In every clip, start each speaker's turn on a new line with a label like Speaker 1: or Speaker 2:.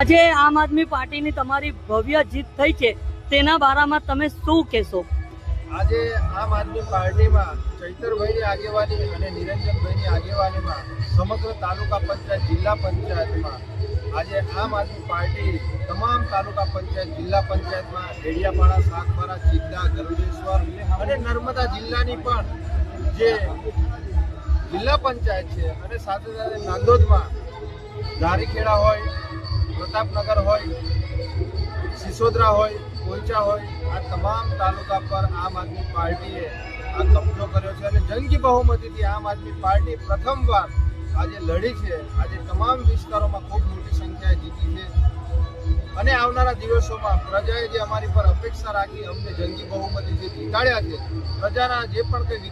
Speaker 1: આજે આમ આદમી પાર્ટીની તમારી ભવ્ય જીત થઈ છે, તેના બારામાં તમે શું કહેશો?
Speaker 2: આજે આમ આદમી પાર્ટીમાં ચૈતરભાઈની આગેવાની અને નિરંજનભાઈની આગેવાનીમાં સમગ્ર તાલુકા પંચાયત જિલ્લા પંચાયતમાં આજે આમ આદમી પાર્ટી તમામ તાલુકા પંચાયત જિલ્લા પંચાયતમાં ડેડિયાપાડા, સાગબારા, ચિત્તા, ગરુડેશ્વર અને નર્મદા જિલ્લાની પણ જે જિલ્લા પંચાયત છે અને સાથે સાથે નાંદોદમાં ધારીખેડા હોય, પ્રતાપનગર હોય, સિસોદરા હોય, પોઈચા હોય, આ તમામ તાલુકા પર આમ આદમી પાર્ટીએ આ કબજો કર્યો છે અને જંગી બહુમતીથી આમ આદમી પાર્ટી પ્રથમવાર આજે લડી છે. આજે તમામ વિસ્તારોમાં ખૂબ મોટી સંખ્યાએ જીતી છે અને આવનારા દિવસોમાં પ્રજાએ જે અમારી પર અપેક્ષા રાખી અમને જંગી બહુમતીથી જીતાડ્યા છે, પ્રજાના જે પણ કંઈ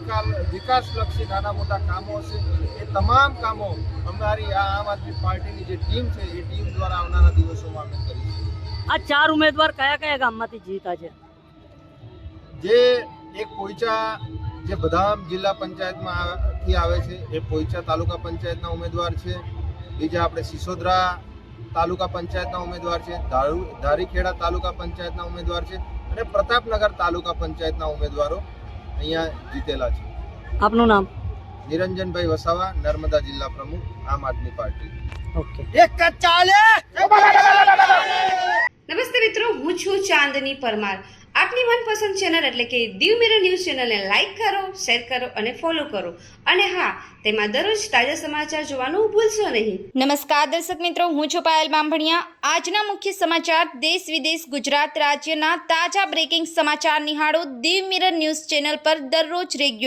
Speaker 2: વિકાસલક્ષી નાના મોટા કામો હશે એ તમામ કામો અમારી આ આમ આદમી પાર્ટીની જે ટીમ છે એ ટીમ દ્વારા આવનારા દિવસોમાં અમે કરીશું.
Speaker 1: આ 4 ઉમેદવાર કયા કયા ગામમાંથી જીતા છે?
Speaker 2: જે એક પોઈચા જે બદામ જિલ્લા પંચાયતમાંથી આવે છે એ પોઈચા તાલુકા પંચાયતના ઉમેદવાર છે. બીજા આપણે સિસોદરા તાલુકા પંચાયતના ઉમેદવાર છે, ધારીખેડા તાલુકા પંચાયતના ઉમેદવાર છે અને પ્રતાપનગર તાલુકા પંચાયતના ઉમેદવારો અહીંયા જીતેલા છે.
Speaker 1: આપનું નામ?
Speaker 2: નિરંજનભાઈ વસાવા, નર્મદા જિલ્લા પ્રમુખ, આમ આદમી પાર્ટી.
Speaker 1: ઓકે.
Speaker 3: નમસ્તે મિત્રો, હું છું ચાંદની પરમાર. આપની મનપસંદ ચેનલ એટલે કે દીવ મિરર ન્યૂઝ ચેનલને લાઈક કરો, શેર કરો અને ફોલો કરો. અને હા, તેમાં દરરોજ તાજા સમાચાર જોવાનું ભૂલશો નહીં. નમસ્કાર દર્શક મિત્રો, હું છું પાયલ બામભણિયા. આજના મુખ્ય સમાચાર દેશ વિદેશ ગુજરાત રાજ્યના તાજા બ્રેકિંગ સમાચાર નિહાળો દીવ મિરર ન્યૂઝ ચેનલ પર દરરોજ રેગ્યુલર.